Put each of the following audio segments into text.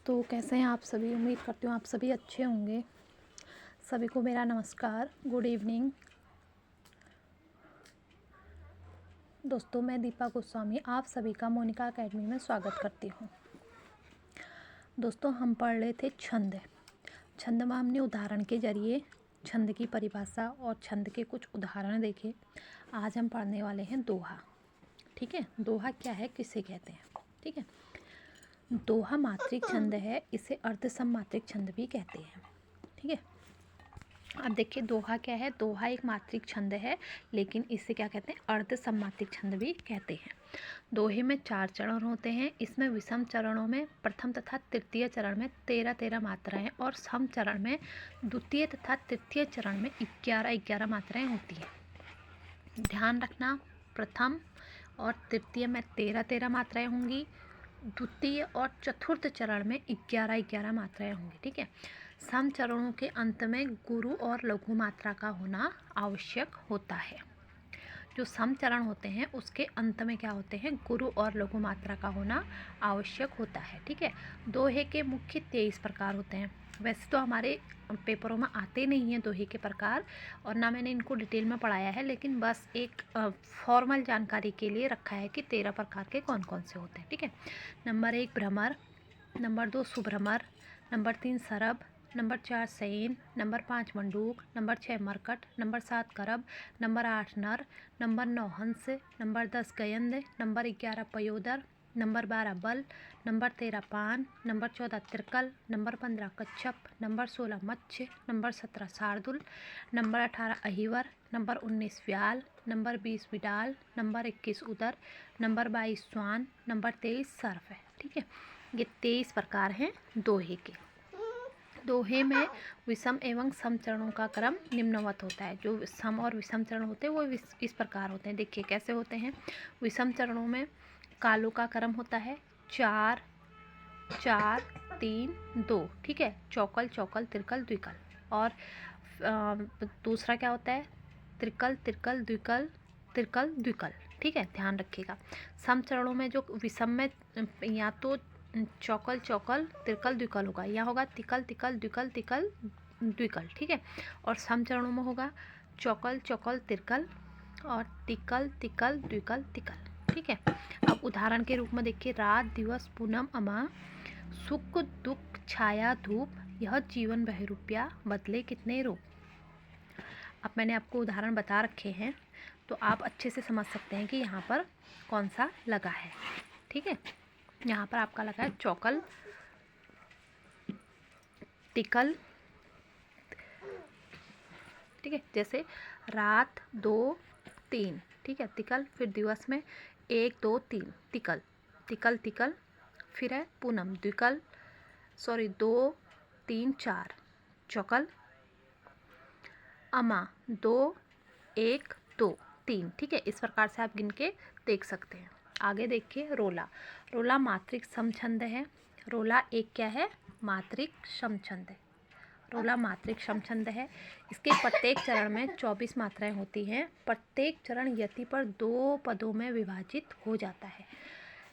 दोस्तों, कैसे हैं आप सभी। उम्मीद करती हूँ आप सभी अच्छे होंगे। सभी को मेरा नमस्कार, गुड इवनिंग। दोस्तों, मैं दीपा गोस्वामी आप सभी का मोनिका एकेडमी में स्वागत करती हूँ। दोस्तों, हम पढ़ रहे थे छंद में हमने उदाहरण के जरिए छंद की परिभाषा और छंद के कुछ उदाहरण देखे। आज हम पढ़ने वाले हैं दोहा। ठीक है, दोहा क्या है, किसे कहते हैं। ठीक है, दोहा मात्रिक छंद है, इसे अर्धसममात्रिक छंद भी कहते हैं। ठीक है, अब देखिए दोहा क्या है। दोहा एक मात्रिक छंद है, लेकिन इसे क्या कहते हैं, अर्धसममात्रिक छंद भी कहते हैं। दोहे में 4 चरण होते हैं। इसमें विषम चरणों में प्रथम तथा तृतीय चरण में 13-13 मात्राएं और सम चरण में द्वितीय तथा तृतीय चरण में 11-11 मात्राएं होती हैं। ध्यान रखना, प्रथम और तृतीय में 13-13 मात्राएं होंगी, द्वितीय और चतुर्थ चरण में 11-11 मात्राएं होंगी। ठीक है, सम चरणों के अंत में गुरु और लघु मात्रा का होना आवश्यक होता है। जो सम चरण होते हैं उसके अंत में क्या होते हैं, गुरु और लघु मात्रा का होना आवश्यक होता है। ठीक है, दोहे के मुख्य 23 प्रकार होते हैं। वैसे तो हमारे पेपरों में आते नहीं हैं दोहे के प्रकार, और ना मैंने इनको डिटेल में पढ़ाया है, लेकिन बस एक फॉर्मल जानकारी के लिए रखा है कि 13 प्रकार के कौन कौन से होते हैं। ठीक है, नंबर 1 भ्रमर, नंबर 2 सुभ्रमर, नंबर 3 सरब, नंबर 4 सैन, नंबर 5 मंडूक, नंबर 6 मरकट, नंबर 7 करब, नंबर 8 नर, नंबर 9 हंस, नंबर 10 गयंद, नंबर 11 पयोदर, नंबर 12 बल, नंबर 13 पान, नंबर 14 तिरकल, नंबर 15 कच्छप, नंबर 16 मच्छ, नंबर 17 शार्दुल, नंबर 18 अहिवर, नंबर 19 व्याल, नंबर 20 बिडाल, नंबर 21 उदर, नंबर 22 स्वान, नंबर 23 सर्फ है। ठीक है, ये 23 प्रकार हैं दोहे के। दोहे में विषम एवं सम चरणों का क्रम निम्नवत होता है। जो सम और विषम चरण होते हैं वो इस प्रकार होते हैं। देखिए कैसे होते हैं। विषम चरणों में कालों का क्रम होता है 4 4 3 2। ठीक है, चौकल चौकल तिरकल द्विकल। और दूसरा क्या होता है, त्रिकल तिरकल द्विकल तिरकल द्विकल। ठीक है, ध्यान रखिएगा। सम चरणों में जो विषम में या तो चौकल चौकल तिरकल द्विकल होगा, या होगा तिकल तिकल द्विकल तिकल द्विकल। ठीक है, और सम चरणों में होगा चौकल चौकल तिरकल और तिकल तिकल द्विकल तिकल। ठीक है, अब उदाहरण के रूप में देखिए, रात दिवस पूनम अमा, सुख दुख छाया धूप, यह जीवन बहरूपिया, बदले कितने रूप। अब मैंने आपको उदाहरण बता रखे हैं, तो आप अच्छे से समझ सकते हैं कि यहाँ पर कौन सा लगा है। ठीक है, यहाँ पर आपका लगा है चौकल टिकल। ठीक है, जैसे रात 2 3। ठीक है, तिकल, फिर दिवस में 1 2 3 तिकल तिकल तिकल, फिर है पूनम द्विकल, 2 3 4 चौकल, अमा 2 1 2 3। ठीक है, इस प्रकार से आप गिन के देख सकते हैं। आगे देखिए रोला। रोला मात्रिक समछंद है। रोला एक क्या है, मात्रिक समछंद है। रोला मात्रिक समछंद है। इसके प्रत्येक चरण में 24 मात्राएं होती हैं। प्रत्येक चरण यति पर 2 पदों में विभाजित हो जाता है।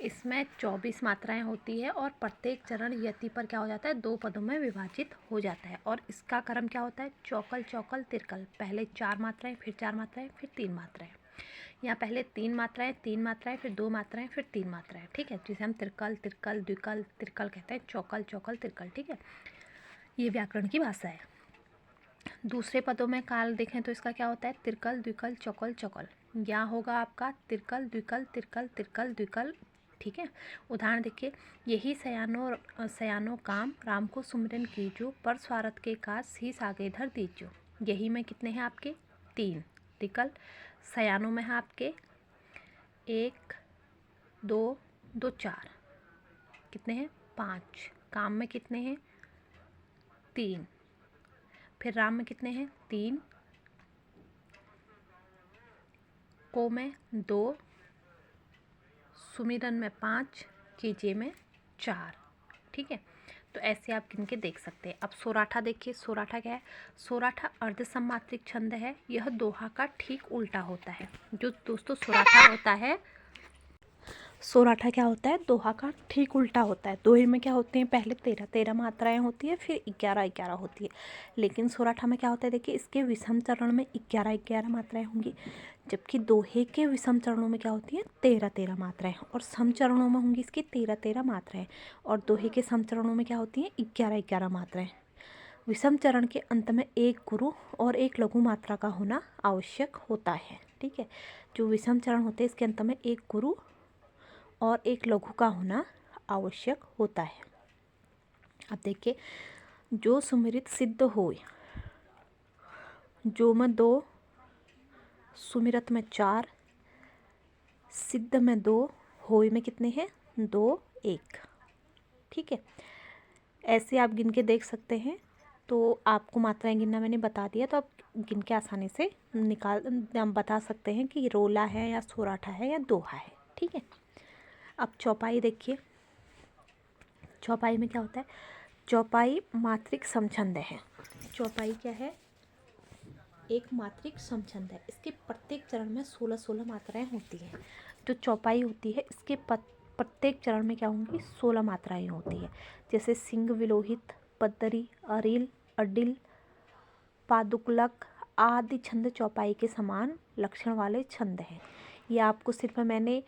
इसमें 24 मात्राएं होती है और प्रत्येक चरण यति पर क्या हो जाता है, 2 पदों में विभाजित हो जाता है। और इसका क्रम क्या होता है, चौकल चौकल तिरकल। पहले 4 मात्राएं, फिर 4 मात्राएं, फिर 3 मात्राएं। यहाँ पहले 3 मात्राएं, 3 मात्राएं, फिर 2 मात्राएं, फिर 3 मात्राएं। ठीक है, जिसे हम तिरकल तिरकल द्विकल तिरकल कहते हैं, चौकल चौकल तिरकल। ठीक है, ये व्याकरण की भाषा है। दूसरे पदों में काल देखें तो इसका क्या होता है, तिरकल द्विकल चौकल चौकल। यहाँ होगा आपका तिरकल द्विकल तिरकल तिरकल द्विकल। ठीक है, उदाहरण देखिए, यही सयानो काम राम को सुमिरन कीजो, पर स्वार्थ के काज शीस आगे धर दीजो। यही में कितने हैं आपके, 3 तिकल। सयानो में है आपके 1 2 2 4, कितने हैं 5। काम में कितने हैं 3। फिर राम में कितने हैं 3, को में 2, सुमिरन में 5, कीजे में 4। ठीक है, तो ऐसे आप गिन के देख सकते हैं। अब सोराठा देखिए। सोराठा क्या है, सोराठा अर्धसममात्रिक छंद है। यह दोहा का ठीक उल्टा होता है। जो दोस्तों सोराठा होता है, सोराठा क्या होता है, दोहा का ठीक उल्टा होता है। दोहे में क्या होते हैं, पहले 13 मात्राएं होती है, फिर 11 होती है। लेकिन सोराठा में क्या होता है, देखिए इसके विषम चरण में 11 मात्राएं होंगी, जबकि दोहे के विषम चरणों में क्या होती है, 13 मात्राएं, और सम चरणों में होंगी इसकी 13 मात्राएं, और दोहे के सम चरणों में क्या होती हैं, 11 मात्राएं। विषम चरण के अंत में एक गुरु और एक लघु मात्रा का होना आवश्यक होता है। ठीक है, जो विषम चरण होते हैं इसके अंत में एक गुरु और एक लघु का होना आवश्यक होता है। अब देखिए, जो सुमिरित सिद्ध होय, जो में 2, सुमिरत में 4, सिद्ध में 2, होय में कितने हैं, 2, 1। ठीक है, ऐसे आप गिन के देख सकते हैं। तो आपको मात्राएं गिनना मैंने बता दिया, तो आप गिन के आसानी से बता सकते हैं कि रोला है या सोराठा है या दोहा है। ठीक है, अब चौपाई देखिए, चौपाई में क्या होता है, चौपाई मात्रिक समछंद है। चौपाई क्या है, एक मात्रिक समछंद है। इसके प्रत्येक चरण में 16 मात्राएं होती हैं। जो चौपाई होती है इसके प्रत्येक चरण में क्या होंगी, 16 मात्राएं होती है। जैसे सिंह, विलोहित, पद्दरी, अरिल, अडिल, पादुकलक आदि छंद चौपाई के समान लक्षण वाले छंद हैं। ये आपको सिर्फ मैंने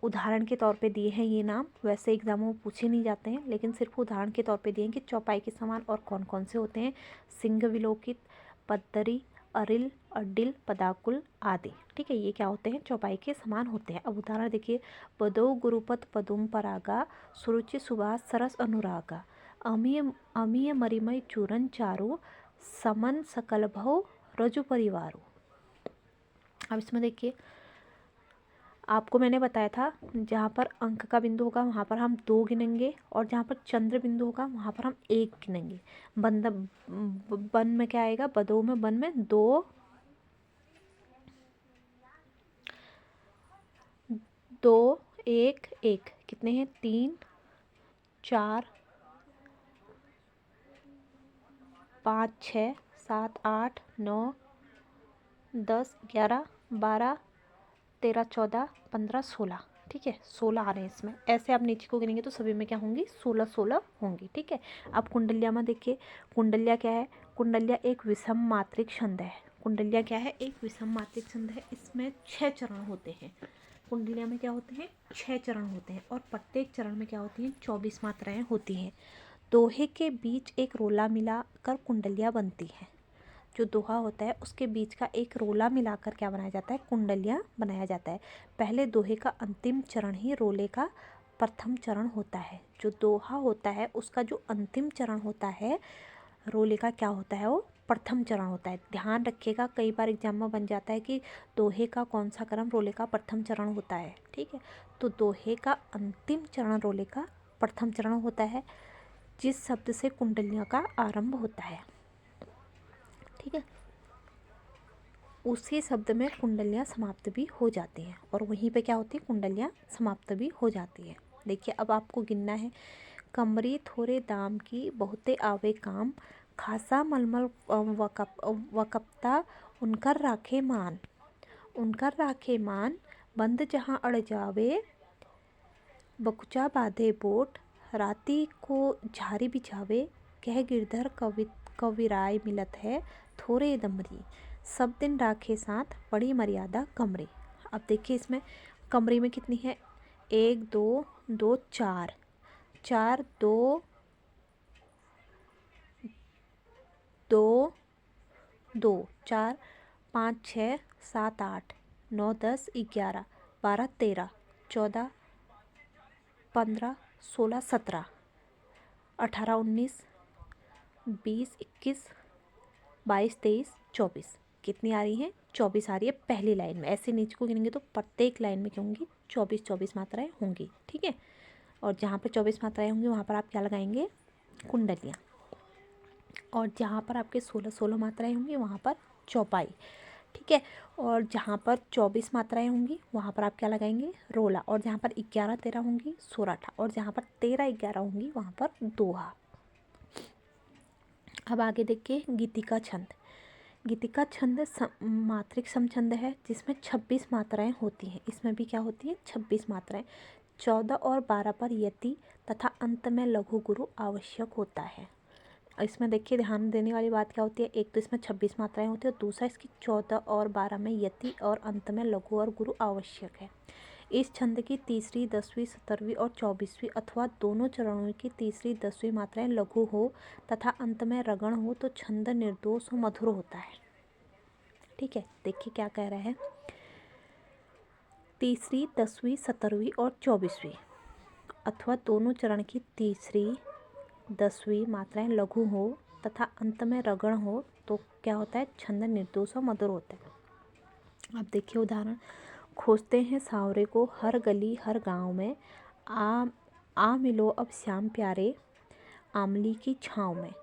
उदाहरण के तौर पे दिए हैं ये नाम, वैसे एग्जामों में पूछे नहीं जाते हैं, लेकिन सिर्फ उदाहरण के तौर पे दिए हैं कि चौपाई के समान और कौन कौन से होते हैं, सिंह, विलोकित, पद्दरी, अरिल, अड्डिल, पदाकुल आदि। ठीक है, ये क्या होते हैं, चौपाई के समान होते हैं। अब उदाहरण देखिए, पदो गुरुपत पदुम परागा, सुरुचि सुभाष सरस अनुरागा, अमीय अमीय मरिमय चूरन चारु, समन सकल भव रजु परिवारो। अब इसमें देखिए, आपको मैंने बताया था जहाँ पर अंक का बिंदु होगा वहाँ पर हम 2 गिनेंगे, और जहाँ पर चंद्र बिंदु होगा वहाँ पर हम 1 गिनेंगे। बन में क्या आएगा, बदो में, बन में 2, 2, 1, 1 कितने हैं, 3, 4, 5, 6, 7, 8, 9, 10, 11, 12, 13, 14, 15, 16। ठीक है, 16 आ रहे हैं इसमें। ऐसे आप नीचे को गिनेंगे तो सभी में क्या होंगी, 16 होंगी। ठीक है, अब कुंडलिया में देखिए, कुंडलिया क्या है, कुंडलिया एक विषम मात्रिक छंद है। कुंडलिया क्या है, एक विषम मात्रिक छंद है। इसमें 6 चरण होते हैं। कुंडलिया में क्या होते हैं, 6 चरण होते हैं, और प्रत्येक चरण में क्या होती हैं, 24 मात्राएं होती हैं। दोहे के बीच एक रोला मिलाकर कुंडलिया बनती है। जो दोहा होता है उसके बीच का एक रोला मिलाकर क्या बनाया जाता है, कुंडलियाँ बनाया जाता है। पहले दोहे का अंतिम चरण ही रोले का प्रथम चरण होता है। जो दोहा होता है उसका जो अंतिम चरण होता है, रोले का क्या होता है, वो प्रथम चरण होता है। ध्यान रखिएगा, कई बार एग्जाम में बन जाता है कि दोहे का कौन सा क्रम रोले का प्रथम चरण होता है। ठीक है, तो दोहे का अंतिम चरण रोले का प्रथम चरण होता है, जिस शब्द से कुंडलियों का आरंभ होता है। ठीक है, उसी शब्द में कुंडलियाँ समाप्त भी हो जाती हैं, और वहीं पे क्या होती है, कुंडलियाँ समाप्त भी हो जाती है। देखिए, अब आपको गिनना है, कमरी थोड़े दाम की बहुते आवे काम, खासा मलमल वकपता उनकर राखे मान, उनकर राखे मान, बंद जहाँ अड़ जावे, बकुचा बांधे बोट, राती को झारी बिछावे, कह गिरधर कविराय मिलत है थोड़े दमरी, सब दिन राखे साथ बड़ी मर्यादा कमरे। अब देखिए, इसमें कमरे में कितनी है, 1, 2, 2, 4, 4, 2, 2, 2, 4, 5, 6, 7, 8, 9, 10, 11, 12, 13, 14, 15, 16, 17, 18, 19, 20, 21, 22, 23, 24। कितनी आ रही हैं, 24 आ रही है पहली लाइन में। ऐसे नीचे को गिनेंगे तो प्रत्येक लाइन में क्या होंगी, 24 मात्राएं होंगी। ठीक है, और जहाँ पर 24 मात्राएं होंगी वहाँ पर आप क्या लगाएंगे, कुंडलियाँ, और जहाँ पर आपके 16 मात्राएं होंगी वहाँ पर चौपाई। ठीक है, और जहाँ पर 24 मात्राएं होंगी वहाँ पर आप क्या लगाएंगे, रोला, और जहाँ पर 11, 13 होंगी सोराठा, और जहाँ पर 13, 11 होंगी वहाँ पर दोहा। अब आगे देखिए, गीतिका छंद। गीतिका छंद मात्रिक समछंद है जिसमें 26 मात्राएं होती हैं। इसमें भी क्या होती है? 26 मात्राएं। 14 और 12 पर यति तथा अंत में लघु गुरु आवश्यक होता है। इसमें देखिए ध्यान देने वाली बात क्या होती है, एक तो इसमें 26 मात्राएं होती है और दूसरा इसकी 14 और 12 में यति और अंत में लघु और गुरु आवश्यक है। इस छंद की तीसरी, 10वीं, 17वीं और 24वीं अथवा दोनों चरणों की तीसरी, 10वीं मात्राएं लघु हो तथा अंत में रगण हो तो छंद निर्दोष और मधुर होता है। ठीक है, देखिए क्या कह रहा है। तीसरी, 10वीं, 17वीं और 24वीं अथवा दोनों चरण की तीसरी, 10वीं मात्राएं लघु हो तथा अंत में रगण हो तो क्या होता है? छंद निर्दोष और मधुर होता है। अब देखिए उदाहरण। खोजते हैं सांवरे को हर गली हर गांव में, आ मिलो अब श्याम प्यारे आमली की छाँव में।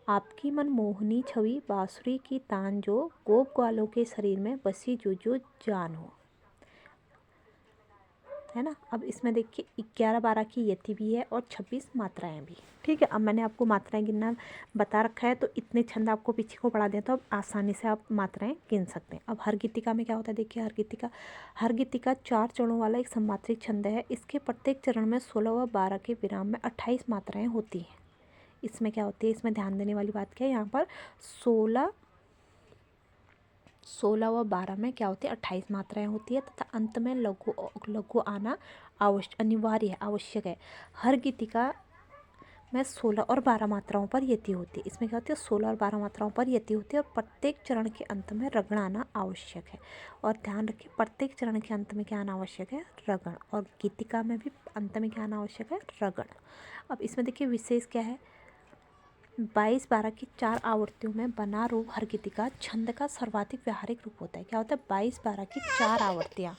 आपकी मनमोहनी छवि बांसुरी की तान जो, गोप ग्वालों के शरीर में बसी जो जो जान हो, है ना। अब इसमें देखिए 11, 12 की यति भी है और 26 मात्राएं भी। ठीक है, अब मैंने आपको मात्राएं गिनना बता रखा है तो इतने छंद आपको पीछे को पढ़ा दें तो अब आसानी से आप मात्राएं गिन सकते हैं। अब हर गीतिका में क्या होता है, देखिए हर गीतिका 4 चरणों वाला एक सममात्रिक छंद है। इसके प्रत्येक चरण में 16 व 12 के विराम में 28 मात्राएं होती हैं। इसमें क्या होती है, इसमें ध्यान देने वाली बात क्या है, यहाँ पर 16 व 12 में क्या होती है? 28 मात्राएं होती है तथा अंत में लघु आना अनिवार्य है, आवश्यक है। हर गीतिका में 16 और 12 मात्राओं पर यति होती है। इसमें क्या होती है? 16 और 12 मात्राओं पर यति होती है और प्रत्येक चरण के अंत में रगड़ आना आवश्यक है। और ध्यान रखिए प्रत्येक चरण के अंत में क्या आना आवश्यक है? रगड़। और गीतिका में भी अंत में क्या आना आवश्यक है? रगड़। अब इसमें देखिए विशेष क्या है, 22, 12 की 4 आवृत्तियों में बना रूप हर गीतिका छंद का सर्वाधिक व्यावहारिक रूप होता है। क्या होता है? 22, 12 की 4 आवृत्तियाँ।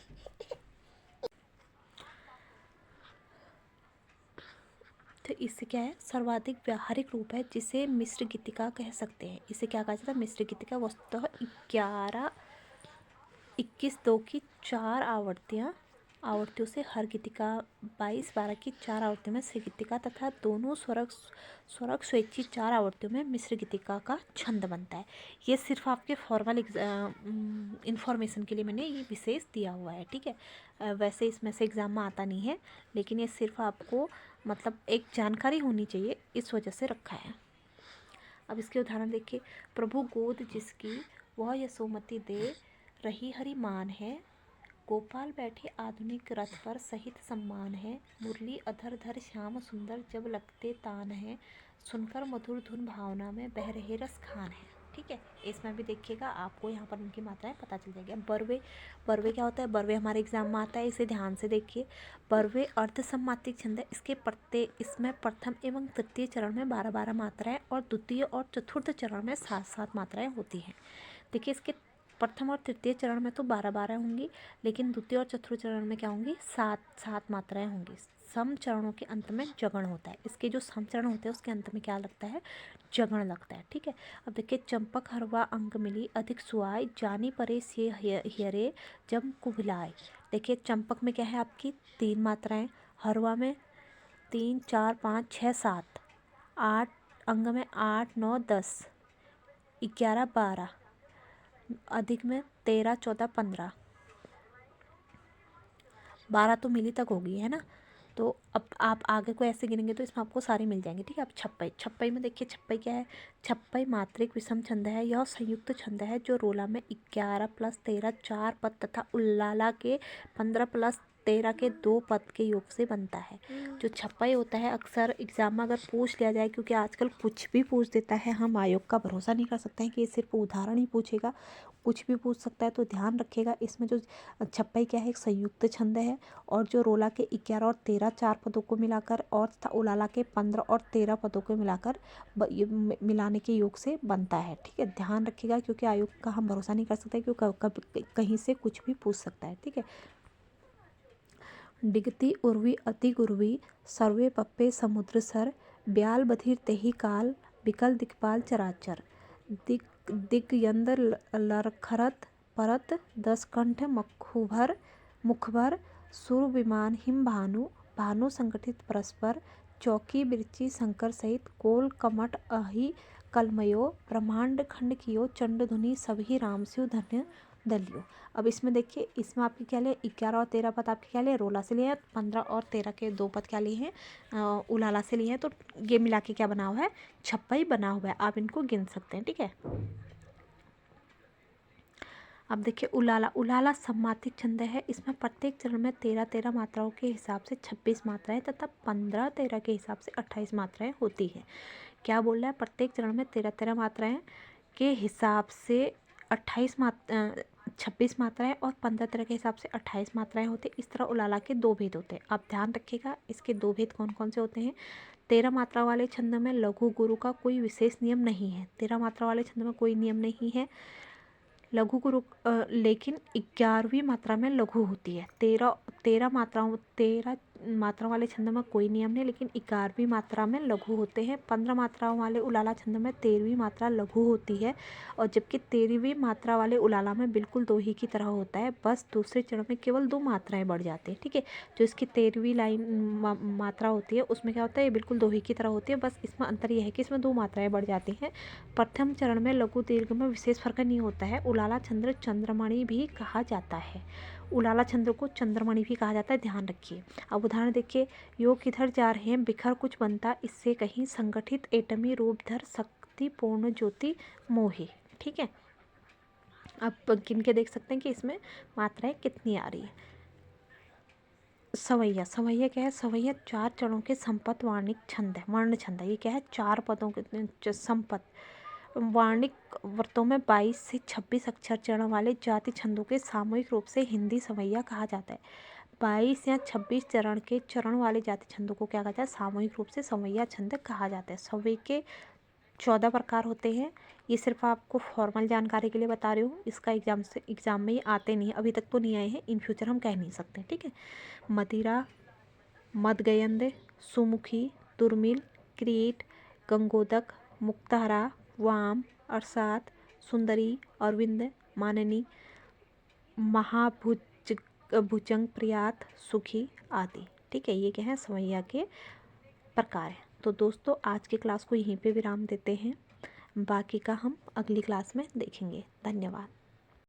तो इससे क्या है? सर्वाधिक व्यावहारिक रूप है जिसे मिश्र गीतिका कह सकते हैं। इसे क्या कहा जाता है? मिश्र गीतिका। वस्तुतः 21, 2 की 4 आवृत्तियों से हर गीतिका 22, 12 की 4 आवृत्तियों में श्री गीतिका तथा दोनों स्वरक स्वैच्छिक 4 आवृत्तियों में मिश्र गीतिका का छंद बनता है। ये सिर्फ आपके फॉर्मल इंफॉर्मेशन के लिए मैंने ये विशेष दिया हुआ है। ठीक है, वैसे इसमें से एग्ज़ाम में आता नहीं है, लेकिन ये सिर्फ आपको मतलब एक जानकारी होनी चाहिए, इस वजह से रखा है। अब इसके उदाहरण देखिए। प्रभु गोद जिसकी वह यशोमती दे रही हरि मान है, गोपाल बैठे आधुनिक रथ पर सहित सम्मान है, मुरली अधर धर श्याम सुंदर जब लगते तान है, सुनकर मधुर धुन भावना में बह रहे रस खान है। ठीक है, इसमें भी देखिएगा आपको यहाँ पर उनकी मात्राएं पता चल जाएगी। बरवे क्या होता है? बरवे हमारे एग्जाम में आता है, इसे ध्यान से देखिए। बरवे अर्ध सम्मात्रिक छंद है। इसमें प्रथम एवं तृतीय चरण में 12-12 मात्राएं और द्वितीय और चतुर्थ चरण में 7-7 मात्राएं होती हैं। देखिए इसके प्रथम और तृतीय चरण में तो 12-12 होंगी, लेकिन द्वितीय और चतुर्थ चरण में क्या होंगी? 7-7 मात्राएं होंगी। सम चरणों के अंत में जगण होता है। इसके जो सम चरण होते हैं उसके अंत में क्या लगता है? जगण लगता है। ठीक है, अब देखिए चंपक हरवा अंग मिली अधिक सुआय, जानी परे से हियरे जब कुभिलाए। देखिए चंपक में क्या है आपकी? 3 मात्राएं, हरवा में 3, 4, 5, 6, 7, 8 अंग में 8, 9, 10, 11, 12, अधिक में 13, 14, 15, 12 तो मिली तक होगी, है ना। तो अब आप आगे को ऐसे गिनेंगे तो इसमें आपको सारी मिल जाएंगे। ठीक है, अब छप्पई में देखिए छप्पई क्या है? छप्पई मात्रिक विषम छंद है। यह संयुक्त छंद है जो रोला में 11 + 13 4 पद तथा उल्लाला के 15 + 13 के 2 पद के योग से बनता है। जो छप्पई होता है अक्सर एग्जाम में अगर पूछ लिया जाए, क्योंकि आजकल कुछ भी पूछ देता है, हम आयोग का भरोसा नहीं कर सकते हैं कि ये सिर्फ उदाहरण ही पूछेगा, कुछ भी पूछ सकता है। तो ध्यान रखिएगा इसमें जो छप्पई क्या है? एक संयुक्त छंद है और जो रोला के 11 और 13 4 पदों को मिलाकर और तथा उलाला के 15 और 13 पदों को मिलाकर मिलाने के योग से बनता है। ठीक है, ध्यान रखिएगा क्योंकि आयोग का हम भरोसा नहीं कर सकते, क्योंकि कहीं से कुछ भी पूछ सकता है। ठीक है, डिगती उर्वी अति गुर्वी सर्वे पप्पे समुद्र सर, ब्याल बधिर तेहि काल बिकल दिक्पाल चराचर, दिग्यंदर लरखरत परत 10 कंठ मुखभर सुर विमान हिम भानु संगठित परस्पर, चौकी बिरची शंकर सहित कोल कमट अहि कलमयो ब्रह्मांड खंड कियो चंड धुनि सभी राम स्यु धन्य दलियो। अब इसमें देखिए, इसमें आपके क्या लिए 11 और 13 पद आपके क्या लिए रोला से लिए हैं, 15 और 13 के 2 पद क्या लिए हैं उलाला से लिए हैं। तो ये मिला के क्या बना हुआ है, 26 बना हुआ है। आप इनको गिन सकते हैं, ठीक है। अब देखिए उलाला, उलाला सम्मातिक छंद है। इसमें प्रत्येक चरण में 13-13 मात्राओं के हिसाब से 26 मात्राएं तथा 15-13 के हिसाब से 28 मात्राएं होती है। क्या बोल रहा है, प्रत्येक चरण में 13-13 मात्राएं के हिसाब से 26 मात्राएं और 15-13 के हिसाब से 28 मात्राएं होती है। इस तरह उलाला के 2 भेद होते हैं। आप ध्यान रखिएगा, इसके 2 भेद कौन कौन से होते हैं। 13 मात्रा वाले छंद में लघु गुरु का कोई विशेष नियम नहीं है। 13 मात्रा वाले छंद में कोई नियम नहीं है लघु गुरु, लेकिन 11वीं मात्रा में लघु होती है। 13 मात्रा वाले छंद में कोई नियम नहीं, लेकिन 11वीं मात्रा में लघु होते हैं। 15 मात्राओं वाले उलाला छंद में 13वीं मात्रा लघु होती है, और जबकि 13वीं मात्रा वाले उलाला में बिल्कुल दोही की तरह होता है, बस दूसरे चरण में केवल 2 मात्राएं बढ़ जाती है, ठीक है। जो इसकी 13वीं लाइन मात्रा होती है उसमें क्या होता है, ये बिल्कुल दोही की तरह होती है, बस इसमें अंतर यह है कि इसमें 2 मात्राएं बढ़ जाती हैं। प्रथम चरण में लघु दीर्घ में विशेष फर्क नहीं होता है। उलाला छंद चंद्रमणि भी कहा जाता है। उलाला छंद को चंद्रमणि भी कहा जाता है, ध्यान रखिए। अब उदाहरण देखिए, योग किधर जा रहे हैं, बिखर कुछ बनता इससे कहीं, संगठित एटमी रूप धर शक्ति पूर्ण ज्योति मोहे, ठीक है। अब गिन के देख सकते हैं कि इसमें मात्राएं कितनी आ रही है। सवैया, सवैया क्या है, सवैया 4 चरणों के संपत वार्णिक छंद है, वर्ण छंद है। ये क्या है, 4 पदों के संपत वार्णिक व्रतों में 22 से 26 अक्षर चरण वाले जाति छंदों के सामूहिक रूप से हिंदी सवैया कहा जाता है। 22 या 26 चरण वाले जाति छंदों को क्या कहता है, सामूहिक रूप से सवैया छंद कहा जाता है। सवै के 14 प्रकार होते हैं। ये सिर्फ आपको फॉर्मल जानकारी के लिए बता रही हूँ, इसका एग्जाम में ये आते नहीं है, अभी तक तो नहीं आए हैं, इन फ्यूचर हम कह नहीं सकते, ठीक है। मदिरा, मदगयंद, सुमुखी, दुर्मिल, क्रीट, गंगोदक, मुक्ताहरा, वाम, अरसात, सुंदरी, अरविंद, माननी, भुजंग प्रियात, सुखी आदि, ठीक है। ये क्या है, सवैया के प्रकार हैं। तो दोस्तों आज की क्लास को यहीं पे विराम देते हैं, बाकी का हम अगली क्लास में देखेंगे। धन्यवाद।